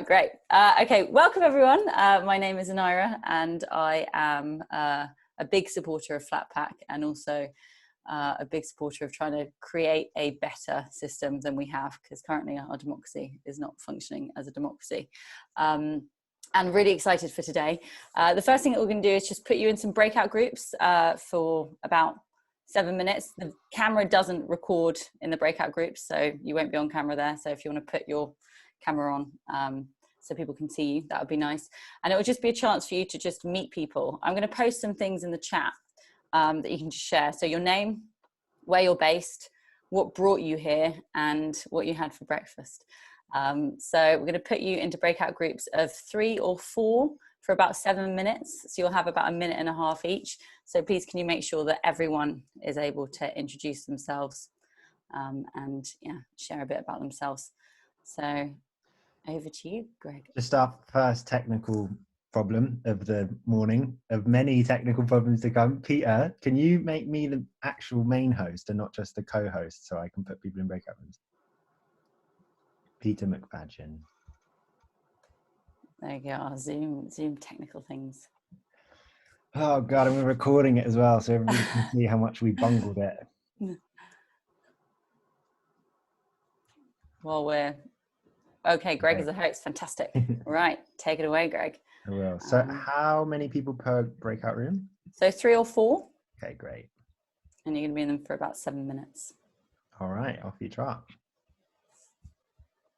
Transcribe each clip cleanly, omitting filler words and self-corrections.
Great. Okay, welcome everyone. My name is Anira and I am a big supporter of Flatpack and also a big supporter of trying to create a better system than we have, because currently our democracy is not functioning as a democracy. And really excited for today. The first thing that we're going to do is just put you in some breakout groups for about 7 minutes. The camera doesn't record in the breakout groups, so you won't be on camera there. So if you want to put your camera on so people can see you, that would be nice. And it will just be a chance for you to just meet people. I'm going to post some things in the chat that you can just share. So your name, where you're based, what brought you here, and what you had for breakfast. So we're going to put you into breakout groups of 3 or 4 for about 7 minutes. So you'll have about 1.5 minutes each. So please, can you make sure that everyone is able to introduce themselves and share a bit about themselves. So over to you, Greg. Just our first technical problem of the morning, of many technical problems to come. Peter, can you make me the actual main host and not just the co-host, so I can put people in breakout rooms? Peter McFadgen. There you go, our Zoom technical things. Oh God, and we're recording it as well, so everybody can see how much we bungled it. Well, we're okay. Greg is the host. Fantastic. Right, take it away, Greg. I will. So how many people per breakout room? So 3 or 4. Okay, great. And you're going to be in them for about 7 minutes. All right, off you trot.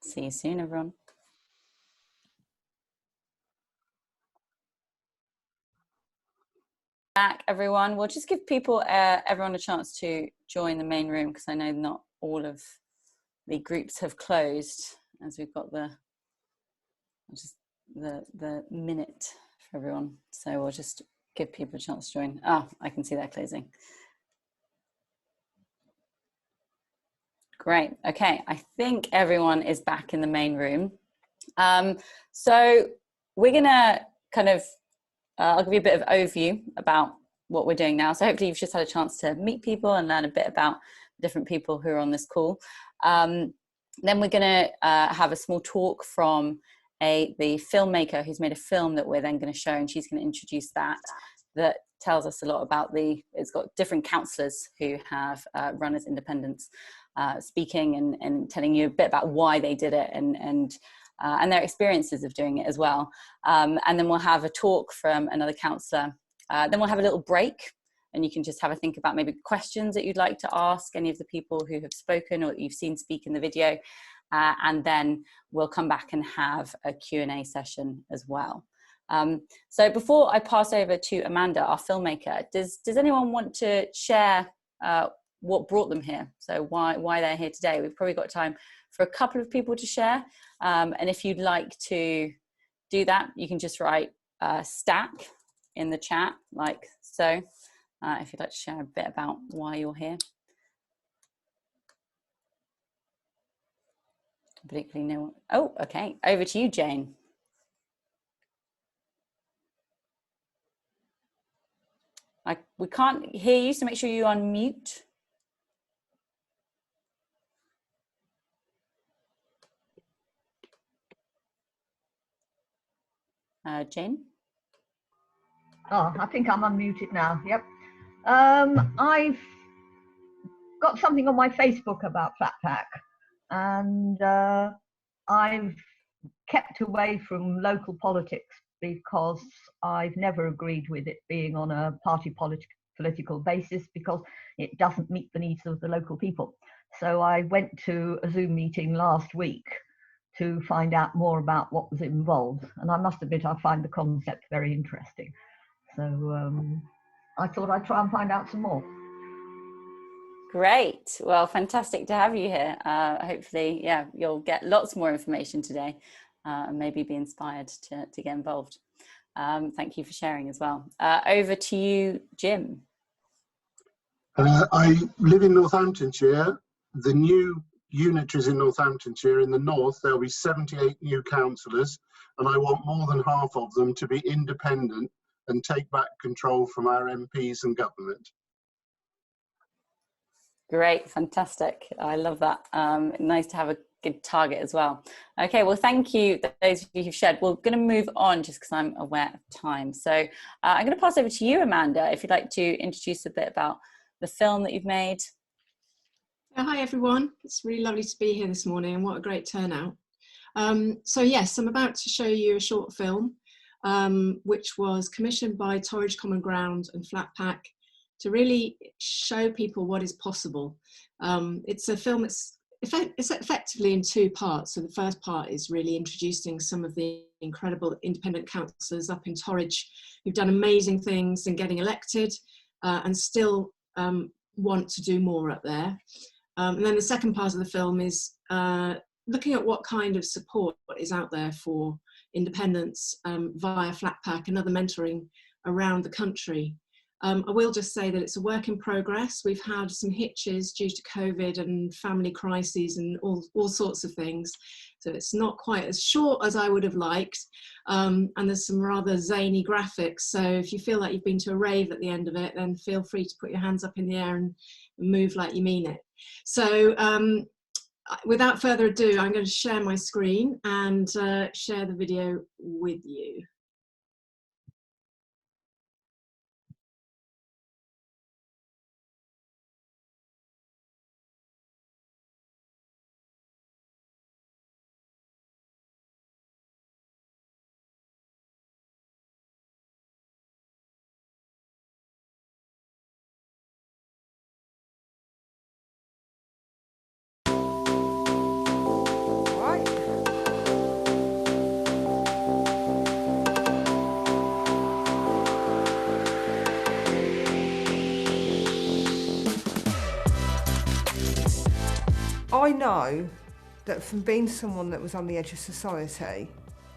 See you soon, everyone. Back, everyone. We'll just give people, everyone a chance to join the main room, because I know not all of the groups have closed, as we've got the minute for everyone. So we'll just give people a chance to join. Oh, I can see that closing. Great. Okay, I think everyone is back in the main room. So we're gonna kind of, I'll give you a bit of overview about what we're doing now. So hopefully you've just had a chance to meet people and learn a bit about different people who are on this call. Then we're gonna have a small talk from the filmmaker who's made a film that we're then gonna show, and she's gonna introduce that tells us a lot about it's got different counsellors who have run as independents, speaking and telling you a bit about why they did it and their experiences of doing it as well. And then we'll have a talk from another counsellor. Then we'll have a little break, and you can just have a think about maybe questions that you'd like to ask any of the people who have spoken or that you've seen speak in the video. And then we'll come back and have a Q&A session as well. So before I pass over to Amanda, our filmmaker, does anyone want to share what brought them here? So why they're here today? We've probably got time for a couple of people to share. And if you'd like to do that, you can just write stack in the chat, like so, if you'd like to share a bit about why you're here. Particularly no one. Oh, okay. Over to you, Jane. We can't hear you, so make sure you unmute. Jane? Oh, I think I'm unmuted now. Yep. I've got something on my Facebook about Flatpack, and I've kept away from local politics because I've never agreed with it being on a party political basis, because it doesn't meet the needs of the local people. So I went to a Zoom meeting last week to find out more about what was involved, and I must admit I find the concept very interesting. So I thought I'd try and find out some more. Great. Well, fantastic to have you here. Hopefully, yeah, you'll get lots more information today and maybe be inspired to get involved. Thank you for sharing as well. Over to you, Jim. I live in Northamptonshire. The new unitaries in Northamptonshire, in the north, there'll be 78 new councillors, and I want more than half of them to be independent and take back control from our MPs and government. Great, fantastic. I love that. Nice to have a good target as well. Okay, well, thank you, those of you who've shared. We're going to move on just because I'm aware of time. So I'm going to pass over to you, Amanda, if you'd like to introduce a bit about the film that you've made. Hi, everyone. It's really lovely to be here this morning, and what a great turnout. So yes, I'm about to show you a short film, which was commissioned by Torridge Common Ground and Flatpack to really show people what is possible. It's a film it's effectively in two parts. So the first part is really introducing some of the incredible independent councillors up in Torridge who've done amazing things and getting elected and still want to do more up there. And then the second part of the film is looking at what kind of support is out there for independents via Flatpack and other mentoring around the country. I will just say that it's a work in progress. We've had some hitches due to COVID and family crises and all sorts of things. So it's not quite as short as I would have liked. And there's some rather zany graphics. So if you feel like you've been to a rave at the end of it, then feel free to put your hands up in the air and move like you mean it. So without further ado, I'm going to share my screen and share the video with you. I know that from being someone that was on the edge of society,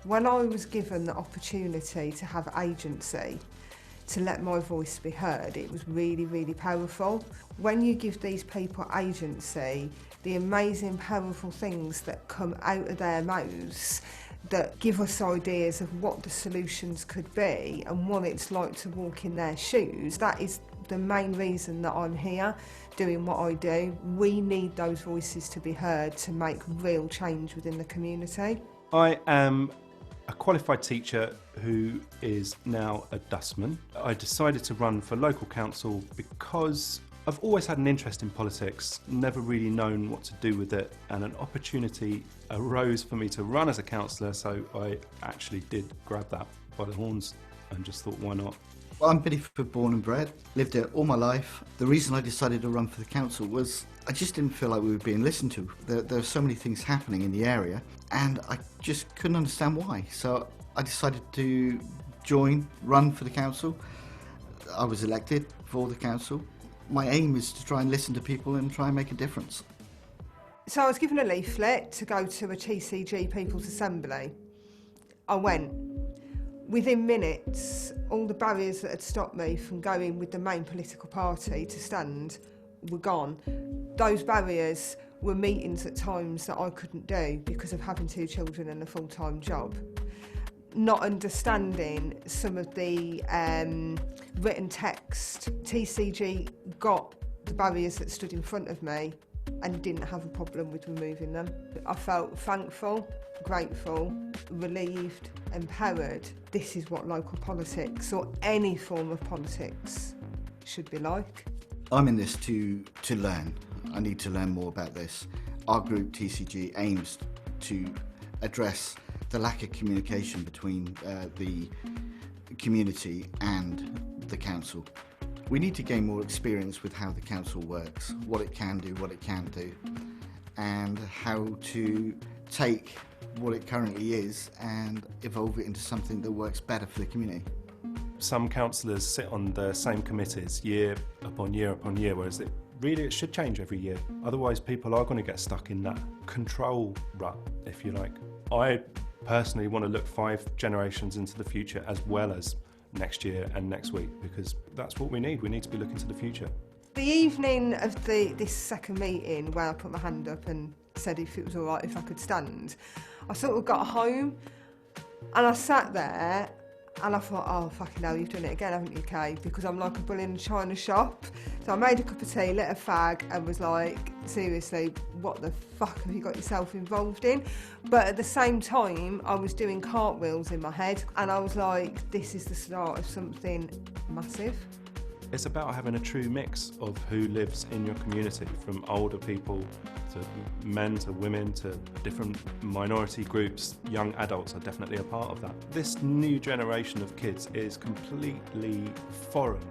when I was given the opportunity to have agency, to let my voice be heard, it was really, really powerful. When you give these people agency, the amazing, powerful things that come out of their mouths that give us ideas of what the solutions could be and what it's like to walk in their shoes, that is the main reason that I'm here doing what I do. We need those voices to be heard to make real change within the community. I am a qualified teacher who is now a dustman. I decided to run for local council because I've always had an interest in politics, never really known what to do with it, and an opportunity arose for me to run as a councillor, so I actually did grab that by the horns and just thought, why not? Well, I'm Bideford born and bred, lived here all my life. The reason I decided to run for the council was I just didn't feel like we were being listened to. There are so many things happening in the area and I just couldn't understand why. So I decided to run for the council. I was elected for the council. My aim is to try and listen to people and try and make a difference. So I was given a leaflet to go to a TCG People's Assembly. I went. Within minutes, all the barriers that had stopped me from going with the main political party to stand were gone. Those barriers were meetings at times that I couldn't do because of having 2 children and a full-time job. Not understanding some of the written text, TCG got the barriers that stood in front of me and didn't have a problem with removing them. I felt thankful, grateful, relieved, empowered. This is what local politics or any form of politics should be like. I'm in this to learn. I need to learn more about this. Our group, TCG, aims to address the lack of communication between the community and the council. We need to gain more experience with how the council works, what it can do, what it can't do, and how to take what it currently is and evolve it into something that works better for the community. Some councillors sit on the same committees year upon year upon year, whereas it should change every year. Otherwise people are going to get stuck in that control rut, if you like. I personally want to look 5 generations into the future as well as next year and next week, because that's what we need. We need to be looking to the future. The evening of this second meeting where I put my hand up and said if it was all right if I could stand, I sort of got home and I sat there And I thought, oh, fucking hell, you've done it again, haven't you, Kay? Because I'm like a bull in a china shop. So I made a cup of tea, lit a fag, and was like, seriously, what the fuck have you got yourself involved in? But at the same time, I was doing cartwheels in my head, and I was like, this is the start of something massive. It's about having a true mix of who lives in your community, from older people to men to women to different minority groups. Young adults are definitely a part of that. This new generation of kids is completely foreign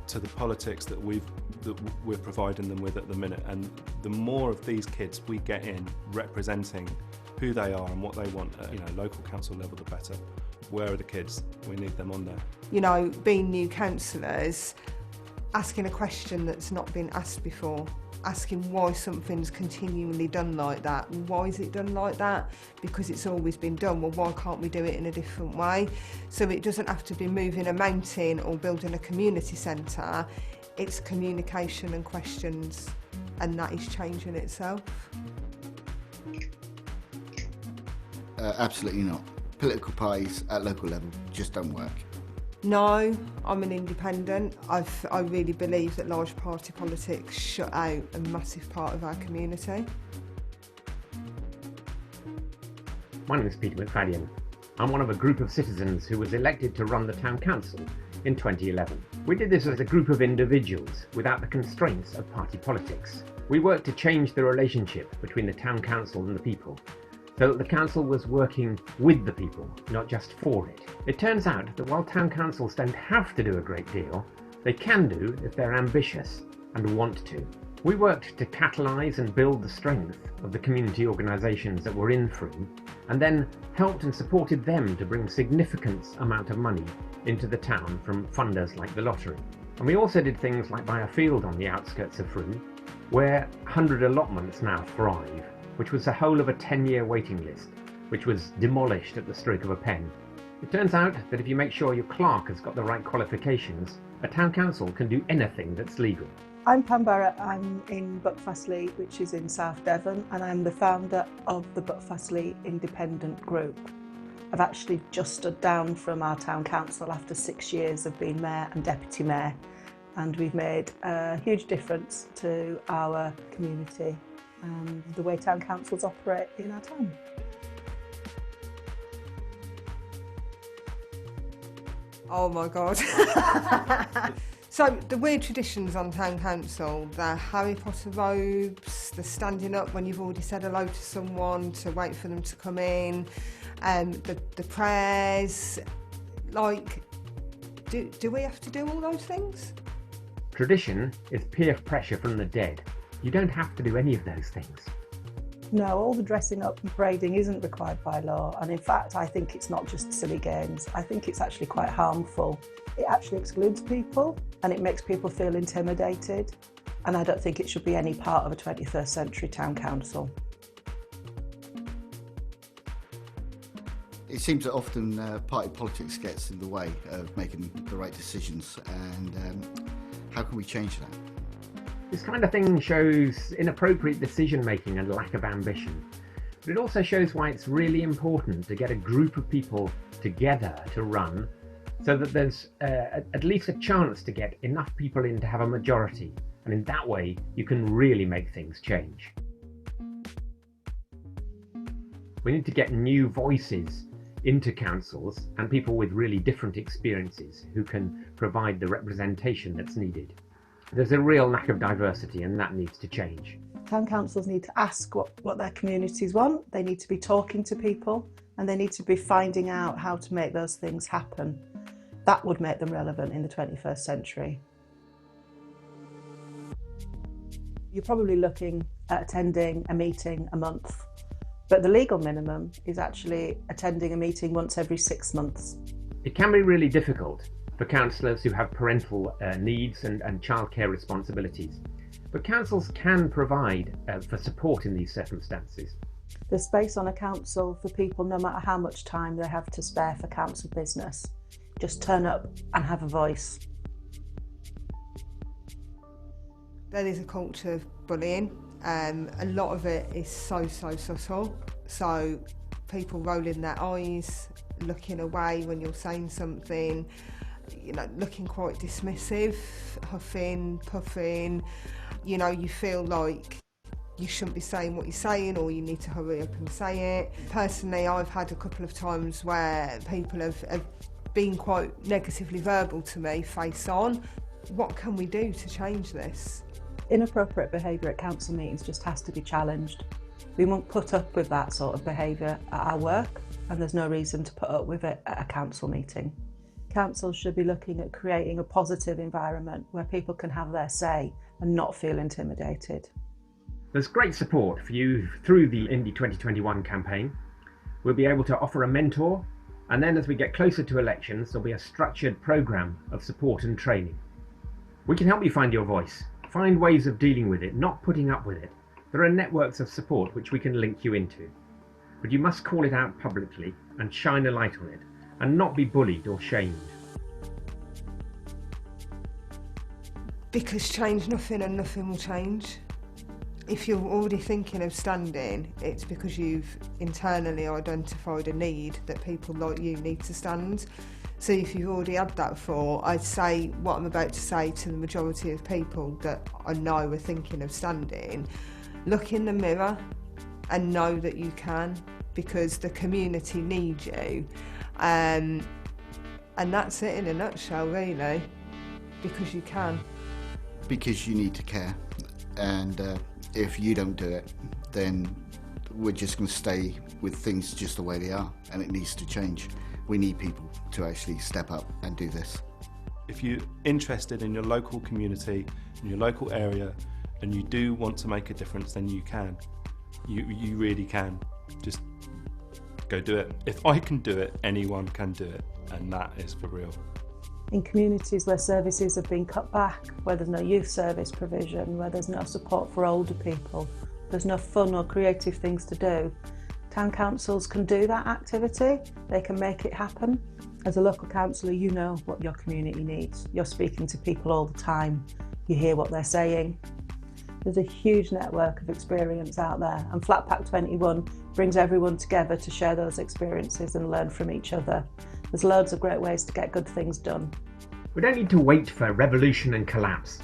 to the politics that we're providing them with at the minute, and the more of these kids we get in representing who they are and what they want at local council level, the better. Where are the kids? We need them on there. You know, being new councillors, asking a question that's not been asked before, asking why something's continually done like that. Why is it done like that? Because it's always been done. Well, why can't we do it in a different way? So it doesn't have to be moving a mountain or building a community centre. It's communication and questions, and that is changing itself. Absolutely not. Political parties at local level just don't work. No, I'm an independent. I really believe that large party politics shut out a massive part of our community. My name is Peter McFadden. I'm one of a group of citizens who was elected to run the town council in 2011. We did this as a group of individuals without the constraints of party politics. We worked to change the relationship between the town council and the people, so that the council was working with the people, not just for it. It turns out that while town councils don't have to do a great deal, they can do if they're ambitious and want to. We worked to catalyse and build the strength of the community organisations that were in Frome, and then helped and supported them to bring significant amount of money into the town from funders like the lottery. And we also did things like buy a field on the outskirts of Frome, where 100 allotments now thrive, which was the whole of a 10-year waiting list, which was demolished at the stroke of a pen. It turns out that if you make sure your clerk has got the right qualifications, a town council can do anything that's legal. I'm Pam Barrett. I'm in Buckfastleigh, which is in South Devon, and I'm the founder of the Buckfastleigh Independent Group. I've actually just stood down from our town council after 6 years of being mayor and deputy mayor, and we've made a huge difference to our community and the way town councils operate in our town. Oh my God. So the weird traditions on town council, the Harry Potter robes, the standing up when you've already said hello to someone to wait for them to come in, the prayers, like, do we have to do all those things? Tradition is peer pressure from the dead. You don't have to do any of those things. No, all the dressing up and parading isn't required by law, and in fact I think it's not just silly games. I think it's actually quite harmful. It actually excludes people and it makes people feel intimidated, and I don't think it should be any part of a 21st century town council. It seems that often party politics gets in the way of making the right decisions, and how can we change that? This kind of thing shows inappropriate decision making and lack of ambition. But it also shows why it's really important to get a group of people together to run, so that there's at least a chance to get enough people in to have a majority. And in that way, you can really make things change. We need to get new voices into councils and people with really different experiences who can provide the representation that's needed. There's a real lack of diversity, and that needs to change. Town councils need to ask what their communities want. They need to be talking to people, and they need to be finding out how to make those things happen. That would make them relevant in the 21st century. You're probably looking at attending a meeting a month, but the legal minimum is actually attending a meeting once every 6 months. It can be really difficult for councillors who have parental needs and childcare responsibilities. But councils can provide for support in these circumstances. There's space on a council for people no matter how much time they have to spare for council business. Just turn up and have a voice. There is a culture of bullying. A lot of it is so subtle. So people rolling their eyes, looking away when you're saying something, you know, looking quite dismissive, huffing, puffing, you know, you feel like you shouldn't be saying what you're saying, or you need to hurry up and say it. Personally, I've had a couple of times where people have been quite negatively verbal to me, face on. What can we do to change this? Inappropriate behaviour at council meetings just has to be challenged. We won't put up with that sort of behaviour at our work, and there's no reason to put up with it at a council meeting. Councils should be looking at creating a positive environment where people can have their say and not feel intimidated. There's great support for you through the Indy 2021 campaign. We'll be able to offer a mentor, and then as we get closer to elections, there'll be a structured programme of support and training. We can help you find your voice, find ways of dealing with it, not putting up with it. There are networks of support which we can link you into. But you must call it out publicly and shine a light on it, and not be bullied or shamed. Because change nothing and nothing will change. If you're already thinking of standing, it's because you've internally identified a need that people like you need to stand. So if you've already had that thought, I'd say what I'm about to say to the majority of people that I know are thinking of standing: look in the mirror and know that you can, because the community needs you. And that's it in a nutshell, really, because you can. Because you need to care, and if you don't do it, then we're just going to stay with things just the way they are, and it needs to change. We need people to actually step up and do this. If you're interested in your local community, in your local area, and you do want to make a difference, then you can. You really can. Just go do it. If I can do it, anyone can do it, and that is for real. In communities where services have been cut back, where there's no youth service provision, where there's no support for older people, there's no fun or creative things to do, town councils can do that activity. They can make it happen. As a local councillor, you know what your community needs. You're speaking to people all the time. You hear what they're saying. There's a huge network of experience out there, and Flatpack 21 brings everyone together to share those experiences and learn from each other. There's loads of great ways to get good things done. We don't need to wait for revolution and collapse.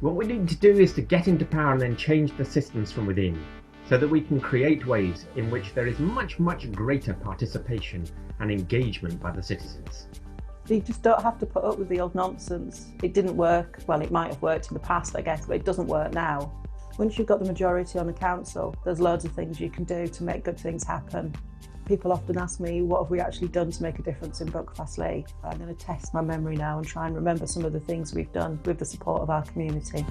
What we need to do is to get into power and then change the systems from within, so that we can create ways in which there is much, much greater participation and engagement by the citizens. You just don't have to put up with the old nonsense. It didn't work. Well, it might have worked in the past, I guess, but it doesn't work now. Once you've got the majority on the council, there's loads of things you can do to make good things happen. People often ask me, what have we actually done to make a difference in Buckfastleigh? I'm going to test my memory now and try and remember some of the things we've done with the support of our community.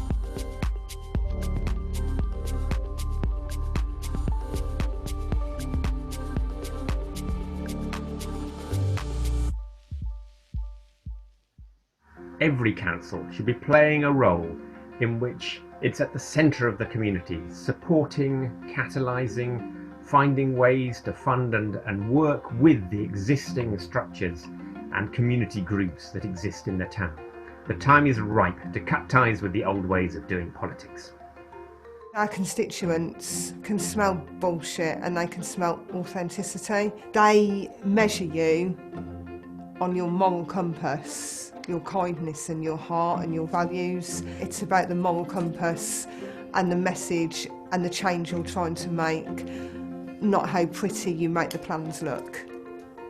Every council should be playing a role in which it's at the centre of the community, supporting, catalysing, finding ways to fund and work with the existing structures and community groups that exist in the town. The time is ripe to cut ties with the old ways of doing politics. Our constituents can smell bullshit and they can smell authenticity. They measure you on your moral compass, your kindness and your heart and your values. It's about the moral compass and the message and the change you're trying to make, not how pretty you make the plans look.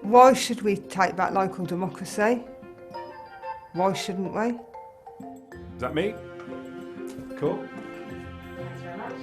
Why should we take back local democracy? Why shouldn't we? Is that me? Cool. Thanks very much.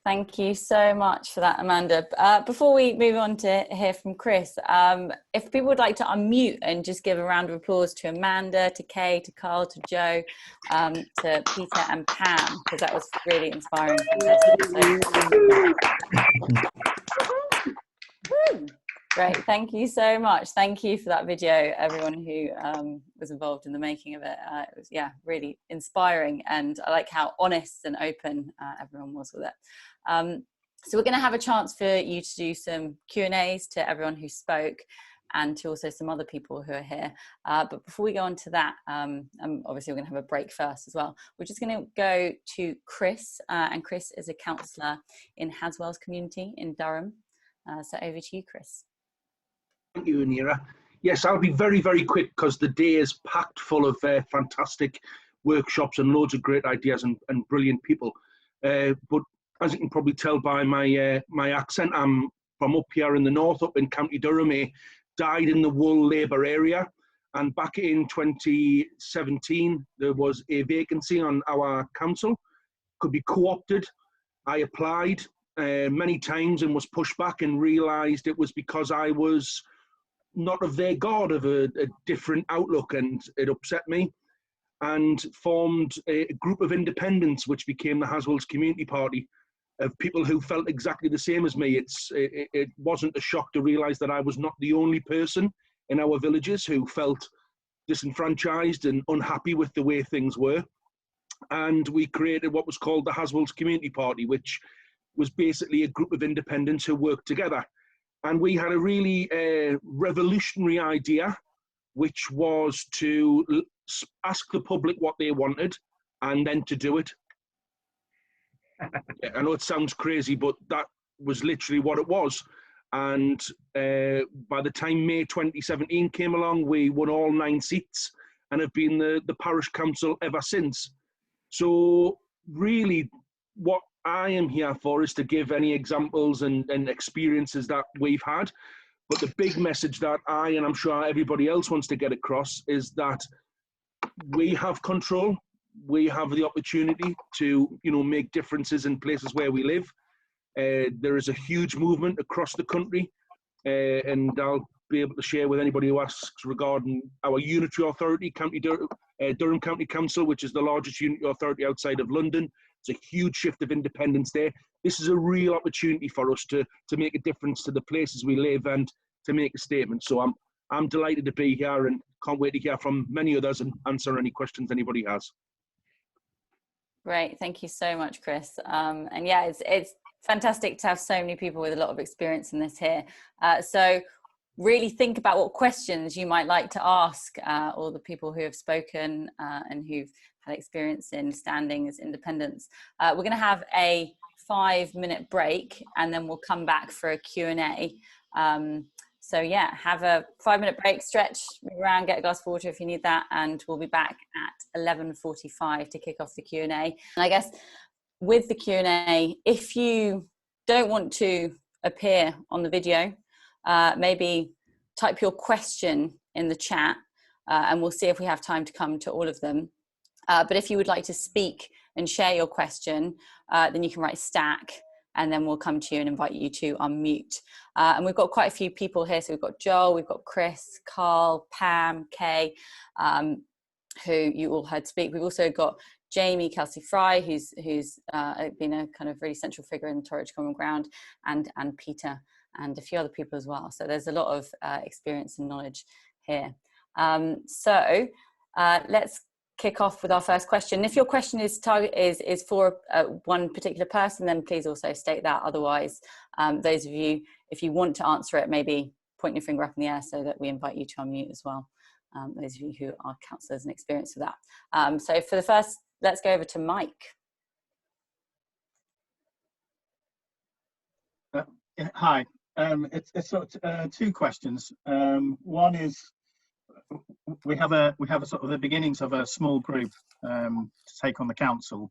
Thank you so much for that, Amanda. Before we move on to hear from Chris, if people would like to unmute and just give a round of applause to Amanda, to Kay, to Carl, to Joe, to Peter and Pam, because that was really inspiring. Great, thank you so much. Thank you for that video, everyone who was involved in the making of it. It was, yeah, really inspiring, and I like how honest and open everyone was with it. So we're going to have a chance for you to do some Q&As to everyone who spoke, and to also some other people who are here. But before we go on to that, obviously we're going to have a break first as well. We're just going to go to Chris, and Chris is a counsellor in Haswell's community in Durham. So over to you, Chris. Thank you, Anira. Yes, I'll be very, very quick because the day is packed full of fantastic workshops and loads of great ideas and brilliant people. But as you can probably tell by my accent, I'm from up here in the north, up in County Durham, died in the wool Labour area. And back in 2017, there was a vacancy on our council, could be co-opted. I applied many times and was pushed back, and realised it was because I was not of their God, of a different outlook, and it upset me, and formed a group of independents which became the Haswell's Community Party, of people who felt exactly the same as me. It wasn't a shock to realise that I was not the only person in our villages who felt disenfranchised and unhappy with the way things were. And we created what was called the Haswell's Community Party, which was basically a group of independents who worked together. And we had a really revolutionary idea, which was to ask the public what they wanted and then to do it. I know it sounds crazy, but that was literally what it was. And by the time May 2017 came along, we won all 9 seats and have been the parish council ever since. So really what I am here for is to give any examples and experiences that we've had. But the big message that I, and I'm sure everybody else wants to get across, is that we have control. We have the opportunity to, make differences in places where we live. There is a huge movement across the country, and I'll be able to share with anybody who asks regarding our unitary authority, Durham County Council, which is the largest unitary authority outside of London. It's a huge shift of independence there. This is a real opportunity for us to make a difference to the places we live and to make a statement. So I'm delighted to be here and can't wait to hear from many others and answer any questions anybody has. Great, thank you so much, Chris. And yeah, it's fantastic to have so many people with a lot of experience in this here. So really think about what questions you might like to ask all the people who have spoken and who've had experience in standing as independents. We're going to have a 5-minute break, and then we'll come back for a Q&A. So yeah, have a 5-minute break, stretch, move around, get a glass of water if you need that, and we'll be back at 11:45 to kick off the Q&A. And I guess with the Q&A, if you don't want to appear on the video, maybe type your question in the chat, and we'll see if we have time to come to all of them. But if you would like to speak and share your question, then you can write stack, and then we'll come to you and invite you to unmute. And we've got quite a few people here. So we've got Joel, we've got Chris, Carl, Pam, Kay, who you all heard speak. We've also got Jamie Kelsey Fry, who's been a kind of really central figure in Torridge Common Ground, and Peter, and a few other people as well. So there's a lot of experience and knowledge here. So let's kick off with our first question. If your question is for one particular person, then please also state that. Otherwise, those of you, if you want to answer it, maybe point your finger up in the air so that we invite you to unmute as well. Those of you who are counsellors and experienced with that. So for the first, let's go over to Mike. Hi, it's sort of 2 questions. One is, we have a sort of the beginnings of a small group to take on the council,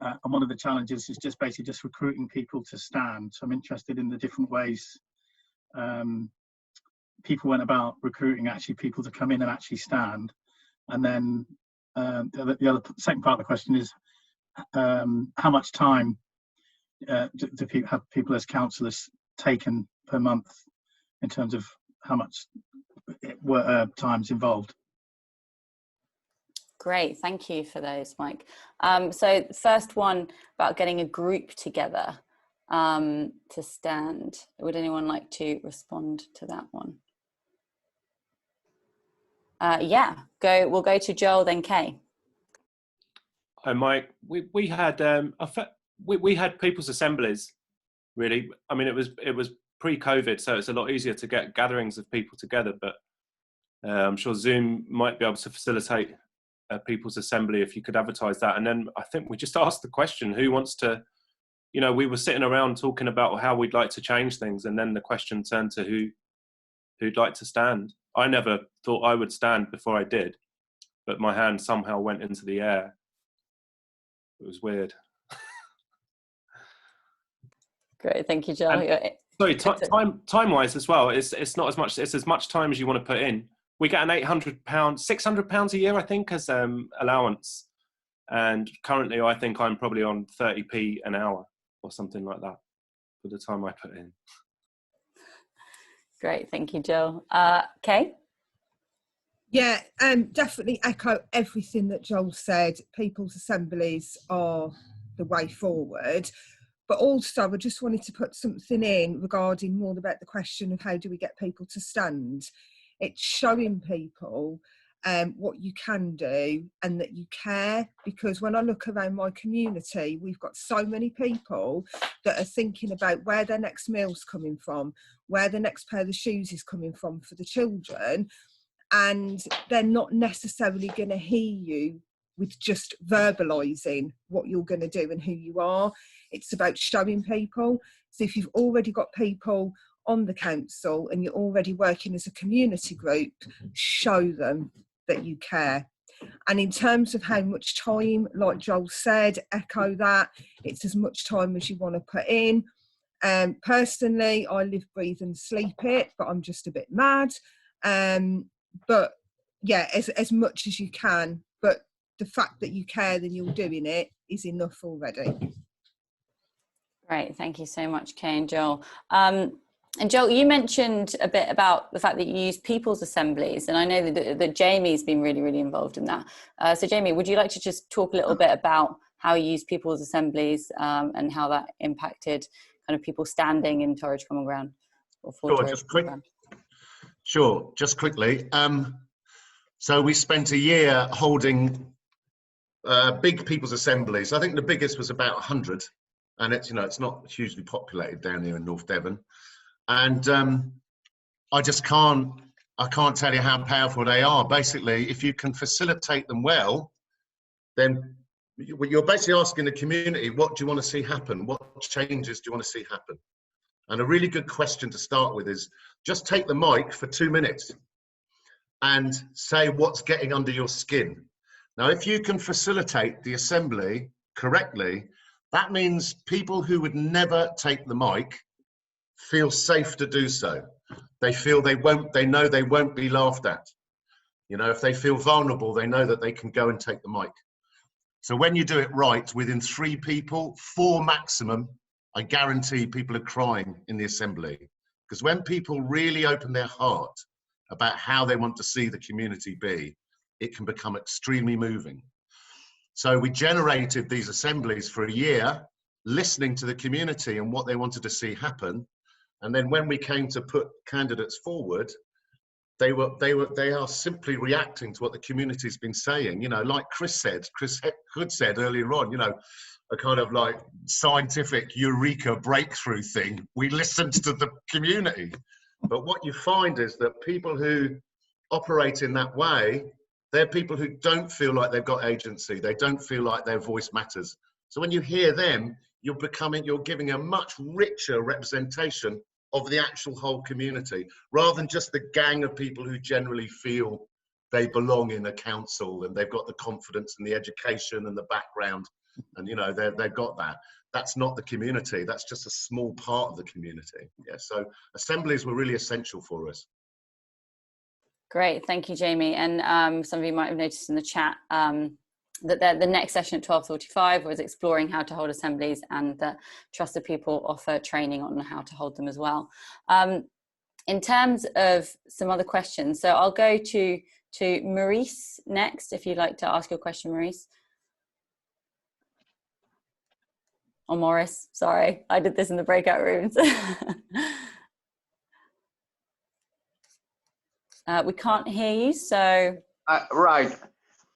and one of the challenges is just basically just recruiting people to stand. So I'm interested in the different ways people went about recruiting actually people to come in and actually stand. And then the other second part of the question is, how much time do people have people as councillors taken per month in terms of how much times involved? Great, thank you for those, Mike. So the first one about getting a group together. to stand? Would anyone like to respond to that one? Yeah, we'll go to Joel, then Kay. Hi, Mike. We had we had people's assemblies. Really, I mean, it was pre-COVID, so it's a lot easier to get gatherings of people together. But I'm sure Zoom might be able to facilitate a people's assembly if you could advertise that. And then I think we just asked the question: who wants to? You know, we were sitting around talking about how we'd like to change things, and then the question turned to who'd like to stand. I never thought I would stand before I did, but my hand somehow went into the air. It was weird. Great, thank you, Joel. Sorry, time-wise as well. It's not as much. It's as much time as you want to put in. We get an £600 a year, I think, as allowance, and currently I think I'm probably on 30p an hour or something like that for the time I put in. Great, thank you, Joel. Kay? Yeah, definitely echo everything that Joel said. People's assemblies are the way forward. But also, I just wanted to put something in regarding more about the question of how do we get people to stand. It's showing people what you can do and that you care, because when I look around my community, we've got so many people that are thinking about where their next meal's coming from, where the next pair of shoes is coming from for the children, and they're not necessarily going to hear you with just verbalising what you're going to do and who you are. It's about showing people. So if you've already got people on the council and you're already working as a community group, show them that you care. And in terms of how much time, like Joel said, echo that, it's as much time as you want to put in. Personally, I live, breathe and sleep it, but I'm just a bit mad. But yeah, as much as you can, but the fact that you care and you're doing it is enough already. Great, thank you so much, Kay and Joel. And Joel, you mentioned a bit about the fact that you use people's assemblies, and I know that Jamie's been really, really involved in that. So Jamie, would you like to just talk a little bit about how you use people's assemblies and how that impacted kind of people standing in Torridge Common Ground? Or for Sure, just quickly. So we spent a year holding big people's assemblies. I think the biggest was about 100, and it's not hugely populated down here in North Devon. And I can't tell you how powerful they are. Basically, if you can facilitate them well, then you're basically asking the community, what do you want to see happen? What changes do you want to see happen? And a really good question to start with is just take the mic for 2 minutes and say what's getting under your skin. Now, if you can facilitate the assembly correctly, that means people who would never take the mic feel safe to do so. They feel they know they won't be laughed at. You know, if they feel vulnerable, they know that they can go and take the mic. So when you do it right, within 3 people, 4 maximum, I guarantee people are crying in the assembly. Because when people really open their heart about how they want to see the community be, it can become extremely moving. So we generated these assemblies for a year, listening to the community and what they wanted to see happen. And then when we came to put candidates forward, they are simply reacting to what the community's been saying. You know, like Chris Hood said earlier on, you know, a kind of like scientific eureka breakthrough thing. We listened to the community. But what you find is that people who operate in that way, they're people who don't feel like they've got agency. They don't feel like their voice matters. So when you hear them, you're giving a much richer representation of the actual whole community, rather than just the gang of people who generally feel they belong in a council and they've got the confidence and the education and the background, and you know they've got that. That's not the community. That's just a small part of the community. Yeah. So assemblies were really essential for us. Great, thank you, Jamie. And some of you might have noticed in the chat that the next session at 12:45 was exploring how to hold assemblies, and that Trusted People offer training on how to hold them as well. In terms of some other questions, so I'll go to Maurice next, if you'd like to ask your question, Maurice. Or Morris, sorry, I did this in the breakout rooms. We can't hear you, so... Right.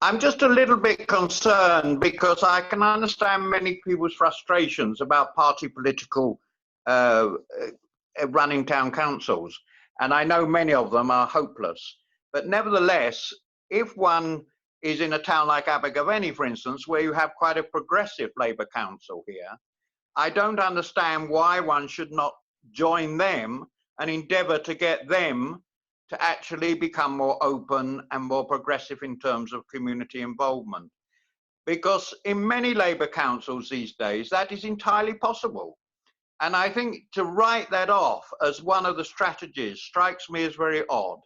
I'm just a little bit concerned because I can understand many people's frustrations about party political running town councils, and I know many of them are hopeless. But nevertheless, if one is in a town like Abergavenny, for instance, where you have quite a progressive Labour council here, I don't understand why one should not join them and endeavour to get them to actually become more open and more progressive in terms of community involvement. Because in many Labour councils these days, that is entirely possible. And I think to write that off as one of the strategies strikes me as very odd.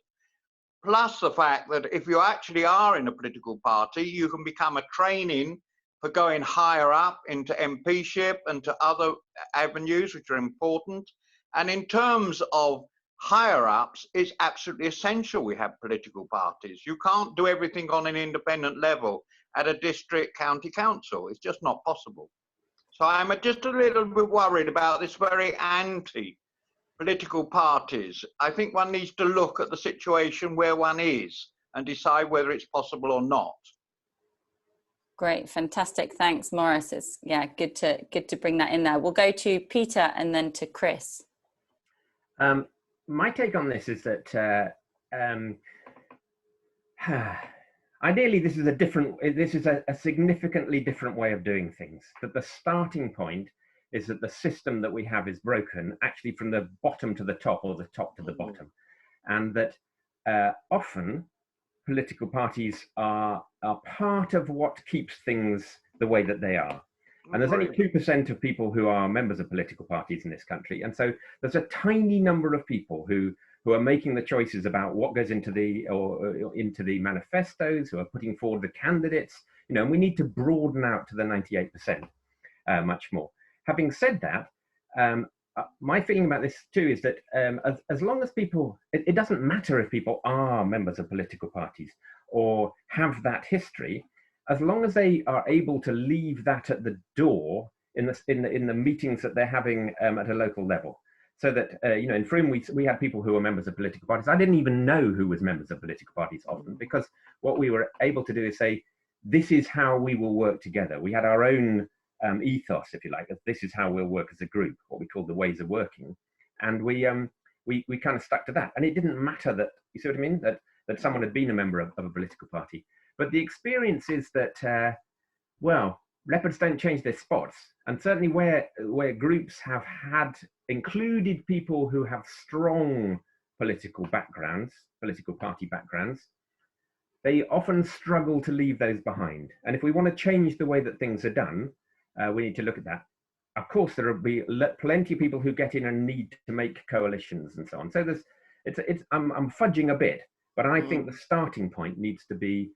Plus the fact that if you actually are in a political party, you can become a training for going higher up into MPship and to other avenues which are important. And in terms of higher ups, it's absolutely essential we have political parties. You can't do everything on an independent level at a district county council. It's just not possible. So I'm just a little bit worried about this very anti-political parties. I think one needs to look at the situation where one is and decide whether it's possible or not. Great, fantastic. Thanks, Morris. It's good to bring that in there. We'll go to Peter and then to Chris. My take on this is that ideally this is a significantly different way of doing things. That the starting point is that the system that we have is broken, actually from the bottom to the top or the top to the bottom, and that often political parties are part of what keeps things the way that they are. And there's only 2% of people who are members of political parties in this country. And so there's a tiny number of people who are making the choices about what goes into the manifestos, who are putting forward the candidates, and we need to broaden out to the 98% much more. Having said that, my feeling about this too is that as long as people, it doesn't matter if people are members of political parties or have that history, as long as they are able to leave that at the door in the meetings that they're having at a local level. So that, in Frome, we had people who were members of political parties. I didn't even know who was members of political parties often, because what we were able to do is say, this is how we will work together. We had our own ethos, if you like, this is how we'll work as a group, what we call the ways of working. And we kind of stuck to that. And it didn't matter that, you see what I mean, that someone had been a member of a political party. But the experience is that, leopards don't change their spots. And certainly where groups have had included people who have strong political backgrounds, political party backgrounds, they often struggle to leave those behind. And if we want to change the way that things are done, we need to look at that. Of course, there will be plenty of people who get in and need to make coalitions and so on. So I'm fudging a bit, but I think the starting point needs to be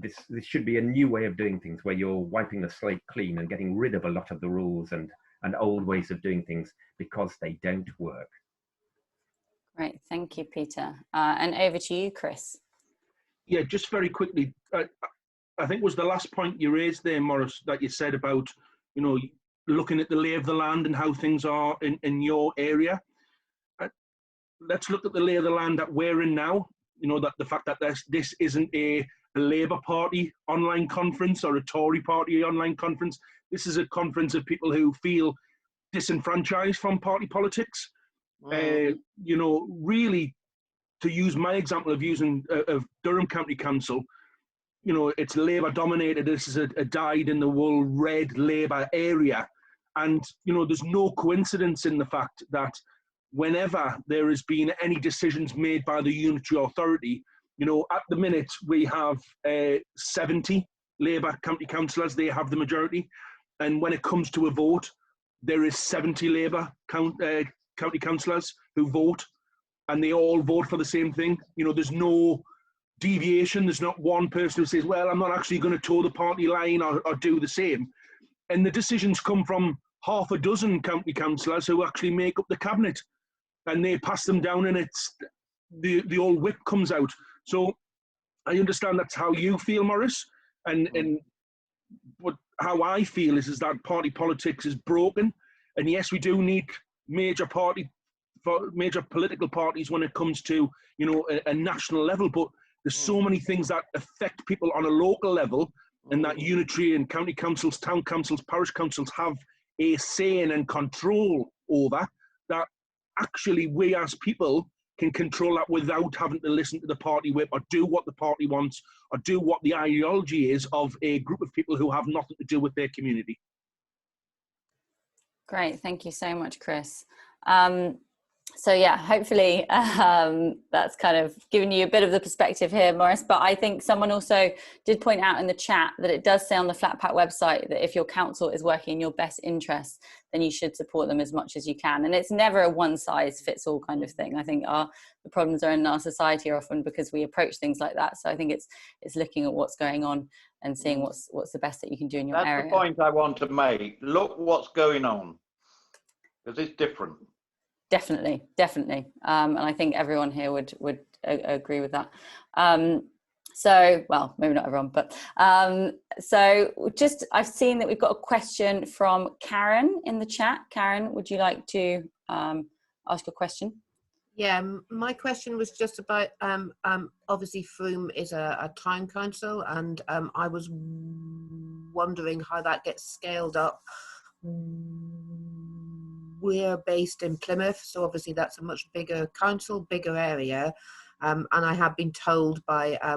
this should be a new way of doing things, where you're wiping the slate clean and getting rid of a lot of the rules and old ways of doing things because they don't work. Great, thank you, Peter. And over to you, Chris. Yeah, just very quickly, I think was the last point you raised there, Morris, that you said about, looking at the lay of the land and how things are in your area. Let's look at the lay of the land that we're in now. That the fact that this isn't a Labour Party online conference or a Tory Party online conference. This is a conference of people who feel disenfranchised from party politics. Really, to use my example of Durham County Council, it's Labour dominated. This is a dyed-in-the-wool red Labour area. And, there's no coincidence in the fact that whenever there has been any decisions made by the unitary authority, at the minute we have 70 Labour county councillors. They have the majority. And when it comes to a vote, there is 70 Labour county councillors who vote, and they all vote for the same thing. There's no deviation. There's not one person who says, well, I'm not actually going to toe the party line or do the same. And the decisions come from half a dozen county councillors who actually make up the cabinet, and they pass them down, and it's the old whip comes out. So I understand that's how you feel, Morris, but how I feel is that party politics is broken, and yes, we do need major political parties when it comes to, you know, a national level, but there's so many things that affect people on a local level, and that unitary and county councils, town councils, parish councils have a say in and control over, that actually we as people can control that without having to listen to the party whip or do what the party wants or do what the ideology is of a group of people who have nothing to do with their community. Great, thank you so much, Chris. So yeah, hopefully that's kind of given you a bit of the perspective here, Maurice, but I think someone also did point out in the chat that it does say on the Flatpack website that if your council is working in your best interest, then you should support them as much as you can. And it's never a one size fits all kind of thing. I think the problems are in our society are often because we approach things like that. So I think it's looking at what's going on and seeing what's the best that you can do in your area. That's the point I want to make. Look what's going on, because it's different. Definitely. And I think everyone here would agree with that. So, well, maybe not everyone, but so just, I've seen that we've got a question from Karen in the chat. Karen, would you like to ask a question? Yeah, my question was just about, obviously Frome is a town council, and I was wondering how that gets scaled up. We're based in Plymouth, so obviously that's a much bigger council, bigger area, and I have been told by a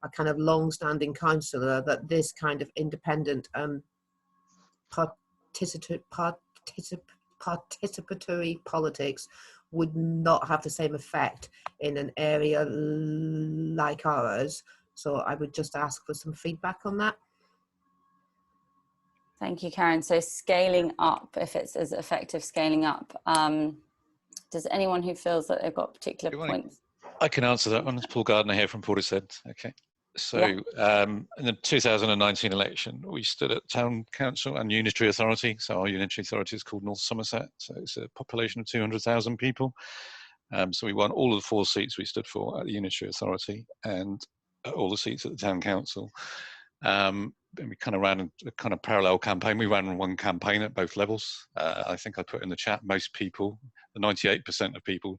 kind of long-standing councillor that this kind of independent participatory politics would not have the same effect in an area like ours. So I would just ask for some feedback on that. Thank you, Karen. So scaling up, if it's as effective scaling up, does anyone who feels that they've got particular points? I can answer that one. It's Paul Gardner here from Portishead. Okay. So in the 2019 election, we stood at Town Council and Unitary Authority. So our Unitary Authority is called North Somerset. So it's a population of 200,000 people. So we won all of the 4 seats we stood for at the Unitary Authority and all the seats at the Town Council. And we kind of ran a kind of parallel campaign. We ran one campaign at both levels. I think I put in the chat, most people, the 98% of people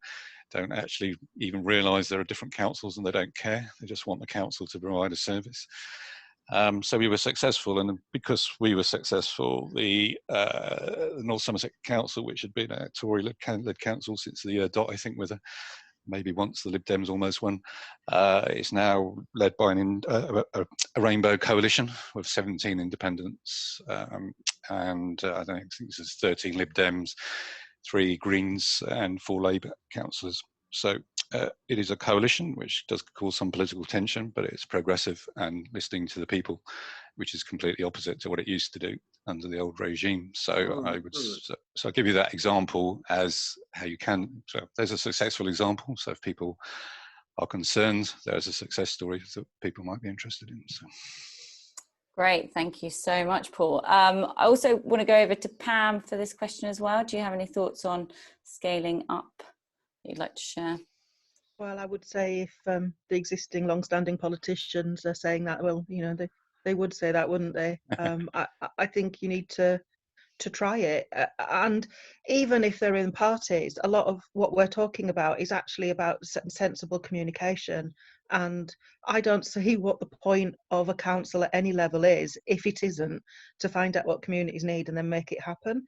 don't actually even realise there are different councils and they don't care. They just want the council to provide a service. So we were successful, and because we were successful, the North Somerset Council, which had been a Tory-led council since the dot, I think, with maybe once the Lib Dems almost won, it's now led by a rainbow coalition with 17 independents, and I think there's 13 Lib Dems, 3 Greens and 4 Labour councillors. So it is a coalition which does cause some political tension, but it's progressive and listening to the people, which is completely opposite to what it used to do under the old regime. So I'll give you that example as how you can. So there's a successful example. So if people are concerned, there's a success story that people might be interested in. So. Great, thank you so much, Paul. I also want to go over to Pam for this question as well. Do you have any thoughts on scaling up that you'd like to share? Well, I would say if the existing long-standing politicians are saying that, well, you know, they would say that, wouldn't they? I think you need to try it. And even if they're in parties, a lot of what we're talking about is actually about sensible communication. And I don't see what the point of a council at any level is if it isn't to find out what communities need and then make it happen,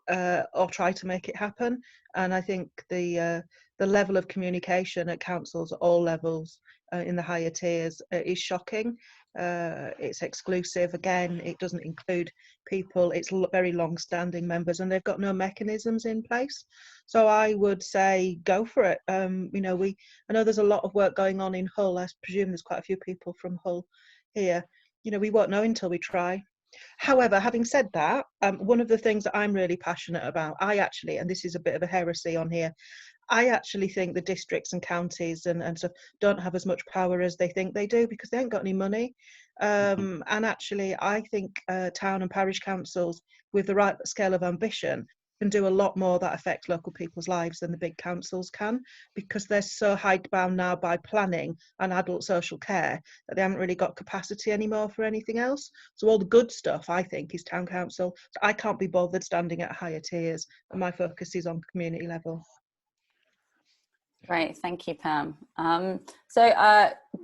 or try to make it happen. And I think the level of communication at councils at all levels in the higher tiers is shocking. It's exclusive. Again, it doesn't include people. It's very long-standing members, and they've got no mechanisms in place. So I would say go for it. You know, I know there's a lot of work going on in Hull. I presume there's quite a few people from Hull here. You know, we won't know until we try. However, having said that, one of the things that I'm really passionate about, and this is a bit of a heresy on here, I actually think the districts and counties and stuff don't have as much power as they think they do because they ain't got any money. And actually, I think town and parish councils with the right scale of ambition can do a lot more that affect local people's lives than the big councils can, because they're so hidebound now by planning and adult social care that they haven't really got capacity anymore for anything else. So all the good stuff, I think, is town council. I can't be bothered standing at higher tiers, and my focus is on community level. Great, thank you, Pam.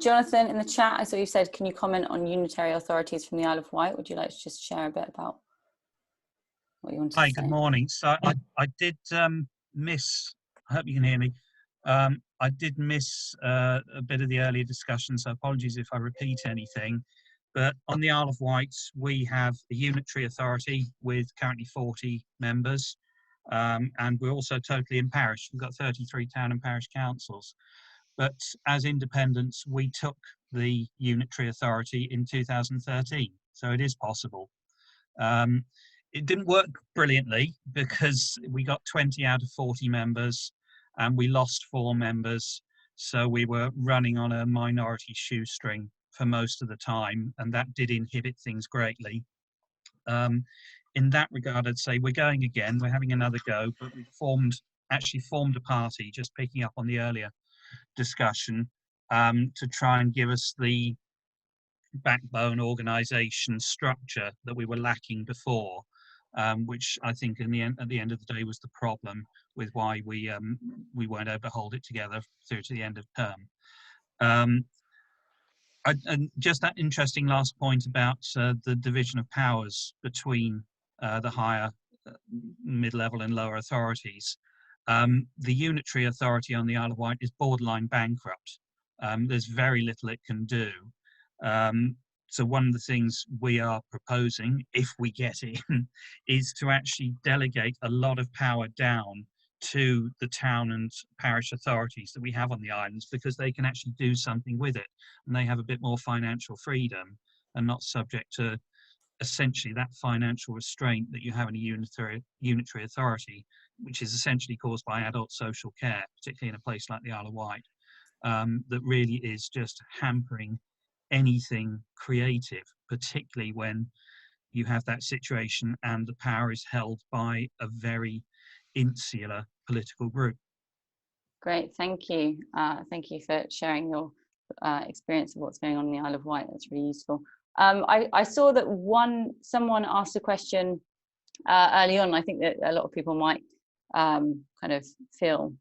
Jonathan, in the chat, I saw you said, can you comment on unitary authorities from the Isle of Wight? Would you like to just share a bit about what you wanted to say? Hi, good morning. So I did miss, I hope you can hear me, I did miss a bit of the earlier discussion, so apologies if I repeat anything. But on the Isle of Wight, we have a unitary authority with currently 40 members. And we're also totally in parish. We've got 33 town and parish councils. But as independents, we took the unitary authority in 2013. So it is possible. It didn't work brilliantly because we got 20 out of 40 members and we lost 4 members. So we were running on a minority shoestring for most of the time, and that did inhibit things greatly. In that regard, I'd say we're going again, we're having another go, but we actually formed a party, just picking up on the earlier discussion, to try and give us the backbone organisation structure that we were lacking before, which I think at the end of the day was the problem with why we weren't able to hold it together through to the end of term. And just that interesting last point about the division of powers between the higher, mid-level and lower authorities. The unitary authority on the Isle of Wight is borderline bankrupt. There's very little it can do. So one of the things we are proposing, if we get in, is to actually delegate a lot of power down to the town and parish authorities that we have on the islands, because they can actually do something with it, and they have a bit more financial freedom and not subject to essentially that financial restraint that you have in a unitary authority, which is essentially caused by adult social care, particularly in a place like the Isle of Wight, that really is just hampering anything creative, particularly when you have that situation and the power is held by a very insular political group. Great, thank you. Thank you for sharing your experience of what's going on in the Isle of Wight. That's really useful. I saw that someone asked a question early on. I think that a lot of people might kind of feel,